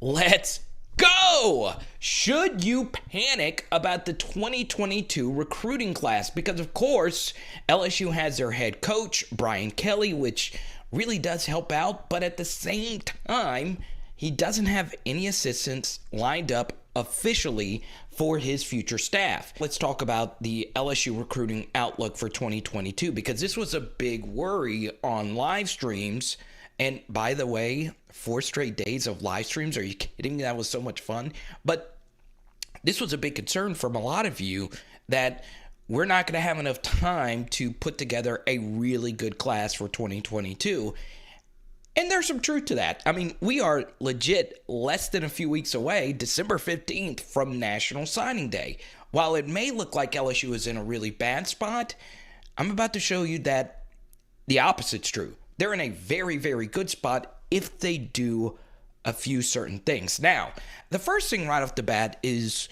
Let's go! Should you panic about the 2022 recruiting class? Because, of course, LSU has their head coach, Brian Kelly, which really does help out. But at the same time, he doesn't have any assistants lined up officially for his future staff. Let's talk about the LSU recruiting outlook for 2022, because this was a big worry on live streams. And by the way, 4 straight days of live streams. Are you kidding me? That was so much fun. But this was a big concern from a lot of you, that we're not going to have enough time to put together a really good class for 2022. And there's some truth to that. I mean, we are legit less than a few weeks away, December 15th, from National Signing Day. While it may look like LSU is in a really bad spot, I'm about to show you that the opposite's true. They're in a very, very good spot if they do a few certain things. Now, the first thing right off the bat is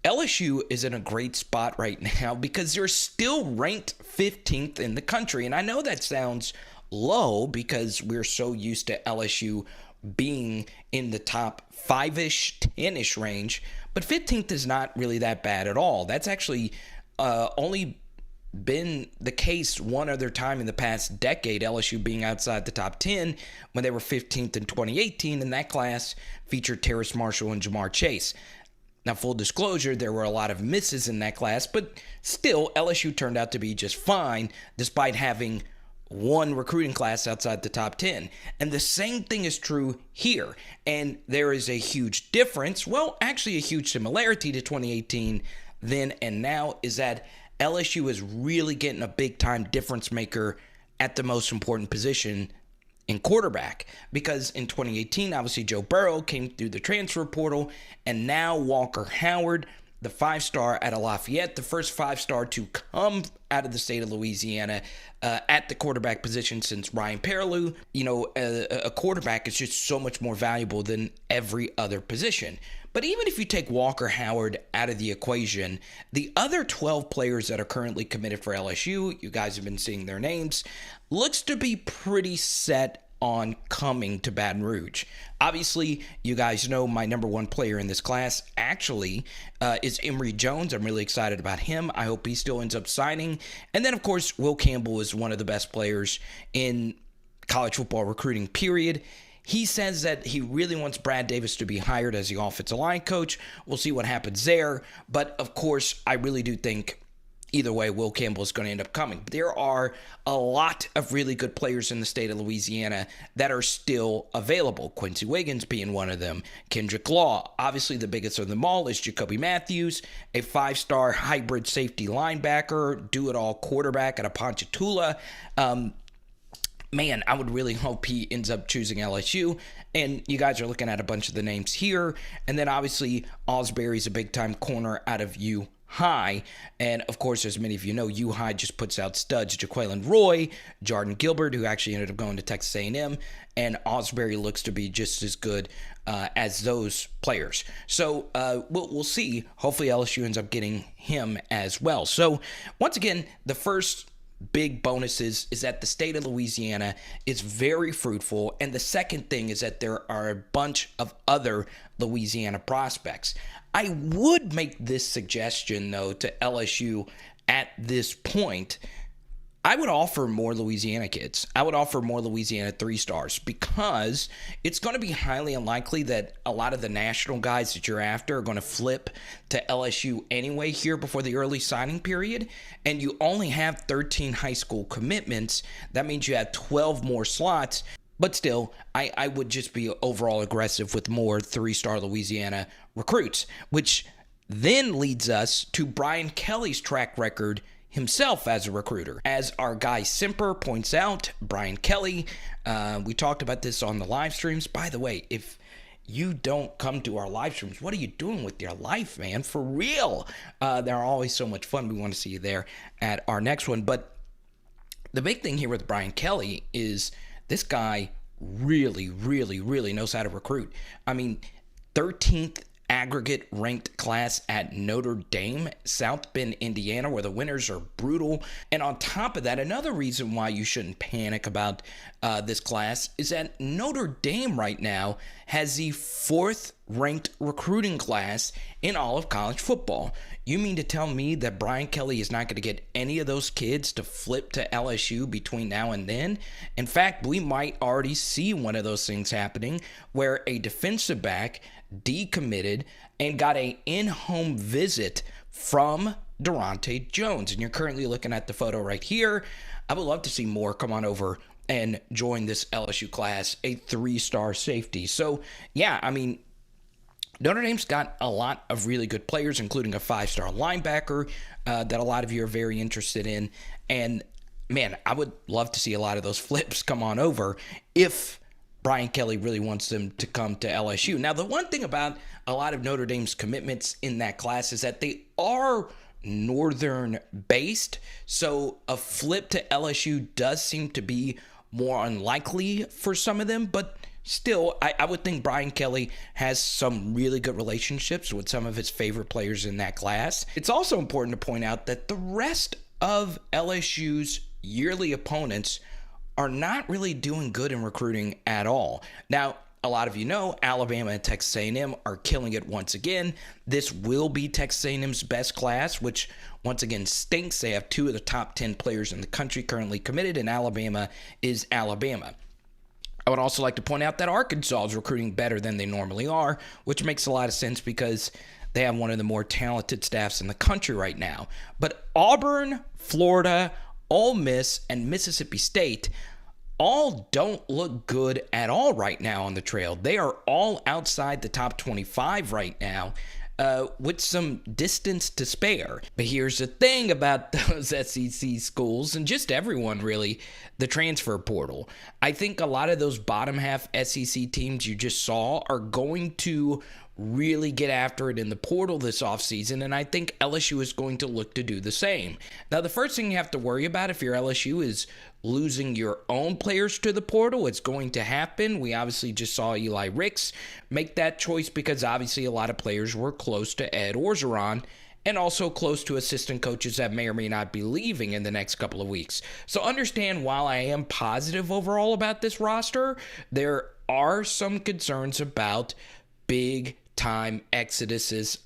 LSU is in a great spot right now because they're still ranked 15th in the country. And I know that sounds low because we're so used to LSU being in the top 5-ish, 10-ish range, but 15th is not really that bad at all. That's actually only been the case one other time in the past decade, LSU being outside the top 10 when they were 15th in 2018, and that class featured Terrace Marshall and Jamar Chase. Now, full disclosure, there were a lot of misses in that class, but still, LSU turned out to be just fine despite having one recruiting class outside the top 10. And the same thing is true here. And there is a huge difference, well, actually a huge similarity to 2018 then and now, is that LSU is really getting a big-time difference maker at the most important position in quarterback. Because in 2018, obviously Joe Burrow came through the transfer portal, and now Walker Howard, the 5-star out of Lafayette, the first 5-star to come out of the state of Louisiana at the quarterback position since Ryan Perrilloux. You know, a quarterback is just so much more valuable than every other position. But even if you take Walker Howard out of the equation, the other 12 players that are currently committed for LSU, you guys have been seeing their names, looks to be pretty set on coming to Baton Rouge. Obviously, you guys know my number one player in this class actually is Emory Jones. I'm really excited about him. I hope he still ends up signing. And then, of course, Will Campbell is one of the best players in college football recruiting, period. He says that he really wants Brad Davis to be hired as the offensive line coach. We'll see what happens there. But, of course, I really do think either way, Will Campbell is going to end up coming. But there are a lot of really good players in the state of Louisiana that are still available. Quincy Wiggins being one of them. Kendrick Law. Obviously, the biggest of them all is Jacoby Matthews, a 5-star hybrid safety linebacker, do-it-all quarterback at a Ponchatoula. Man, I would really hope he ends up choosing LSU. And you guys are looking at a bunch of the names here. And then obviously, Osbury's a big-time corner out of U-High. And of course, as many of you know, U-High just puts out studs. Jaqueline Roy, Jordan Gilbert, who actually ended up going to Texas A&M. And Osbury looks to be just as good as those players. So we'll see. Hopefully, LSU ends up getting him as well. So once again, the first big bonuses is that the state of Louisiana is very fruitful, and the second thing is that there are a bunch of other Louisiana prospects. I would make this suggestion, though, to LSU at this point. I would offer more Louisiana kids. I would offer more Louisiana 3-stars because it's going to be highly unlikely that a lot of the national guys that you're after are going to flip to LSU anyway here before the early signing period. And you only have 13 high school commitments. That means you have 12 more slots. But still, I would just be overall aggressive with more 3-star Louisiana recruits, which then leads us to Brian Kelly's track record himself as a recruiter. As our guy Semper points out, Brian Kelly, we talked about this on the live streams. By the way, if you don't come to our live streams, what are you doing with your life, man? For real. They're always so much fun. We want to see you there at our next one. But the big thing here with Brian Kelly is this guy really, really, really knows how to recruit. I mean, 13th aggregate ranked class at Notre Dame, South Bend, Indiana, where the winters are brutal. And on top of that, another reason why you shouldn't panic about this class is that Notre Dame right now has the 4th ranked recruiting class in all of college football. You mean to tell me that Brian Kelly is not going to get any of those kids to flip to LSU between now and then? In fact, we might already see one of those things happening where a defensive back decommitted and got a in-home visit from Durante Jones. And you're currently looking at the photo right here. I would love to see more come on over and join this LSU class, a 3-star safety. So, yeah, I mean, Notre Dame's got a lot of really good players, including a 5-star linebacker that a lot of you are very interested in. And, man, I would love to see a lot of those flips come on over if Brian Kelly really wants them to come to LSU. Now, the one thing about a lot of Notre Dame's commitments in that class is that they are northern-based, so a flip to LSU does seem to be more unlikely for some of them, but still, I would think Brian Kelly has some really good relationships with some of his favorite players in that class. It's also important to point out that the rest of LSU's yearly opponents are not really doing good in recruiting at all. Now, a lot of you know Alabama and Texas A&M are killing it once again. This will be Texas A&M's best class, which once again stinks. They have 2 of the top 10 players in the country currently committed, and Alabama is Alabama. I would also like to point out that Arkansas is recruiting better than they normally are, which makes a lot of sense because they have one of the more talented staffs in the country right now. But Auburn, Florida, Ole Miss, and Mississippi State all don't look good at all right now on the trail. They are all outside the top 25 right now, with some distance to spare. But here's the thing about those SEC schools, and just everyone really, the transfer portal. I think a lot of those bottom half SEC teams you just saw are going to really get after it in the portal this offseason, and I think LSU is going to look to do the same. Now, the first thing you have to worry about if you're LSU is losing your own players to the portal. It's going to happen. We obviously just saw Eli Ricks make that choice because obviously a lot of players were close to Ed Orgeron and also close to assistant coaches that may or may not be leaving in the next couple of weeks. So understand, while I am positive overall about this roster, there are some concerns about big time exoduses,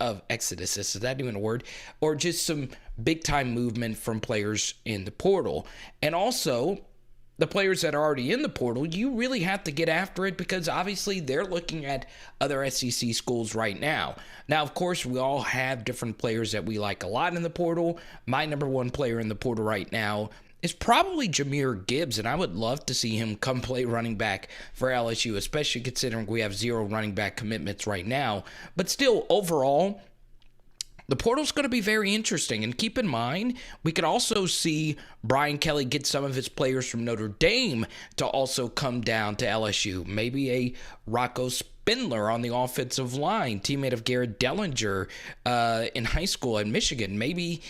is that even a word? Or just some big time movement from players in the portal. And also, the players that are already in the portal, you really have to get after it because obviously they're looking at other SEC schools right now. Now, of course, we all have different players that we like a lot in the portal. My number one player in the portal right now is probably Jahmyr Gibbs, and I would love to see him come play running back for LSU, especially considering we have 0 running back commitments right now. But still, overall, the portal's going to be very interesting. And keep in mind, we could also see Brian Kelly get some of his players from Notre Dame to also come down to LSU. Maybe a Rocco Spindler on the offensive line, teammate of Garrett Dellinger in high school at Michigan. Maybe,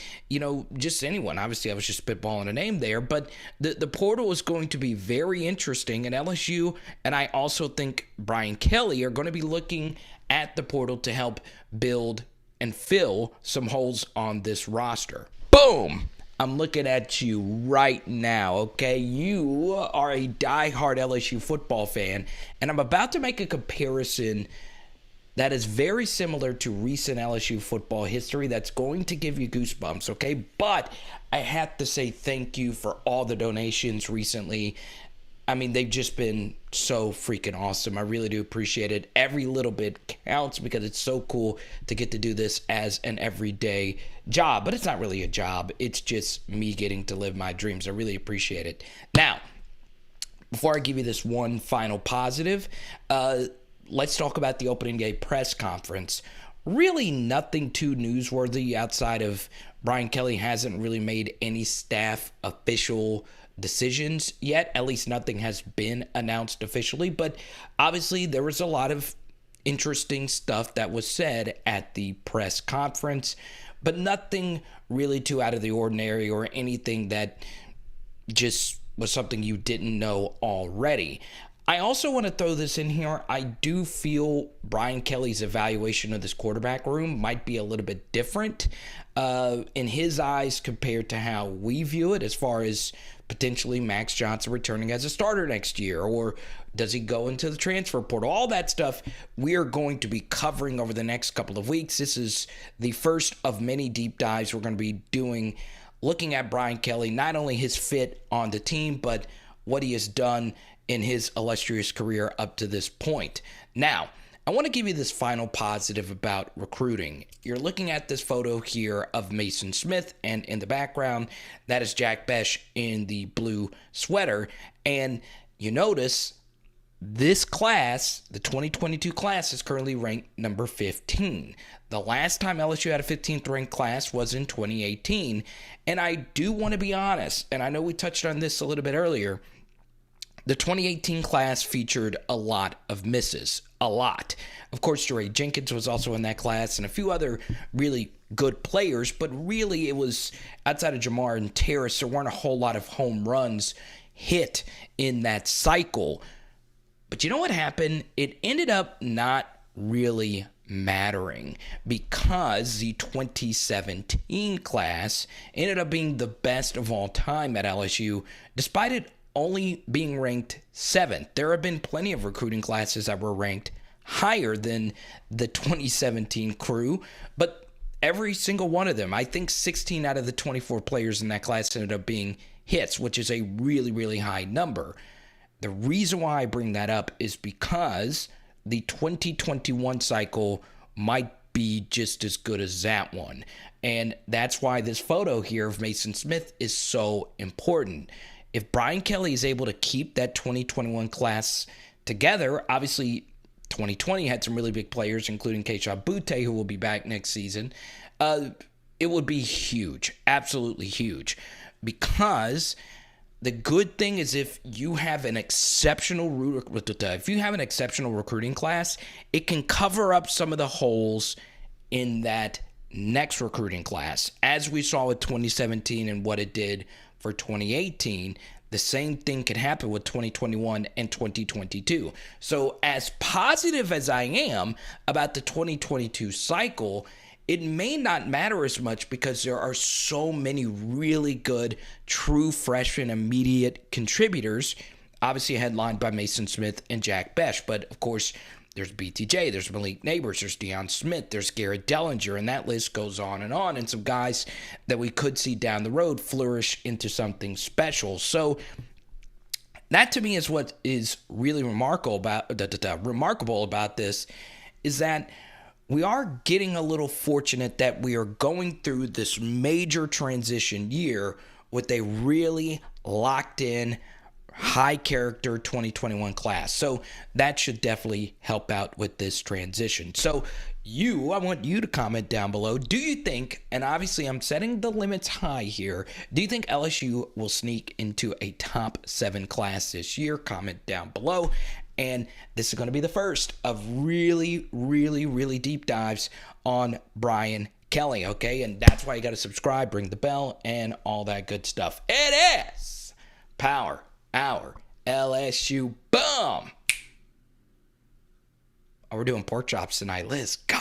just anyone. Obviously, I was just spitballing a name there. But the portal is going to be very interesting. And LSU, and I also think Brian Kelly, are going to be looking at the portal to help build and fill some holes on this roster. Boom! I'm looking at you right now, okay? You are a diehard LSU football fan, and I'm about to make a comparison that is very similar to recent LSU football history that's going to give you goosebumps, okay? But I have to say thank you for all the donations recently. I mean, they've just been so freaking awesome. I really do appreciate it. Every little bit counts because it's so cool to get to do this as an everyday job. But it's not really a job. It's just me getting to live my dreams. I really appreciate it. Now, before I give you this one final positive, let's talk about the opening day press conference. Really nothing too newsworthy outside of Brian Kelly hasn't really made any staff official decisions yet. At least nothing has been announced officially, but obviously there was a lot of interesting stuff that was said at the press conference, but nothing really too out of the ordinary or anything that just was something you didn't know already. I also want to throw this in here. I do feel Brian Kelly's evaluation of this quarterback room might be a little bit different in his eyes compared to how we view it, as far as potentially Max Johnson returning as a starter next year, or does he go into the transfer portal? All that stuff we are going to be covering over the next couple of weeks. This is the first of many deep dives we're going to be doing, looking at Brian Kelly, not only his fit on the team, but what he has done in his illustrious career up to this point. Now, I want to give you this final positive about recruiting. You're looking at this photo here of Mason Smith, and in the background, that is Jack Besh in the blue sweater. And you notice this class, the 2022 class, is currently ranked number 15. The last time LSU had a 15th ranked class was in 2018. And I do want to be honest, and I know we touched on this a little bit earlier, the 2018 class featured a lot of misses. A lot. Of course, Jeray Jenkins was also in that class and a few other really good players, but really it was, outside of Jamar and Terrace, there weren't a whole lot of home runs hit in that cycle. But you know what happened? It ended up not really mattering, because the 2017 class ended up being the best of all time at LSU, despite it only being ranked 7th. There have been plenty of recruiting classes that were ranked higher than the 2017 crew, but every single one of them, I think 16 out of the 24 players in that class ended up being hits, which is a really, really high number. The reason why I bring that up is because the 2021 cycle might be just as good as that one. And that's why this photo here of Mason Smith is so important. If Brian Kelly is able to keep that 2021 class together, obviously 2020 had some really big players, including Keisha Butte, who will be back next season. It would be huge, absolutely huge, because the good thing is if you have an exceptional recruiting class, it can cover up some of the holes in that next recruiting class. As we saw with 2017 and what it did for 2018, the same thing could happen with 2021 and 2022. So as positive as I am about the 2022 cycle, it may not matter as much because there are so many really good true freshman immediate contributors, obviously headlined by Mason Smith and Jack Besh. But of course, there's BTJ, there's Malik Neighbors, there's Deion Smith, there's Garrett Dellinger, and that list goes on, and some guys that we could see down the road flourish into something special. So that to me is what is really remarkable about this, is that we are getting a little fortunate that we are going through this major transition year with a really locked in, high character 2021 class. So that should definitely help out with this transition. So I want you to comment down below. Do you think, and obviously I'm setting the limits high here, do you think LSU will sneak into a top 7 class this year? Comment down below. And this is going to be the first of really, really, really deep dives on Brian Kelly, okay? And that's why you got to subscribe, ring the bell, and all that good stuff. It is Power Hour LSU. Boom! Oh, we're doing pork chops tonight. Let's go.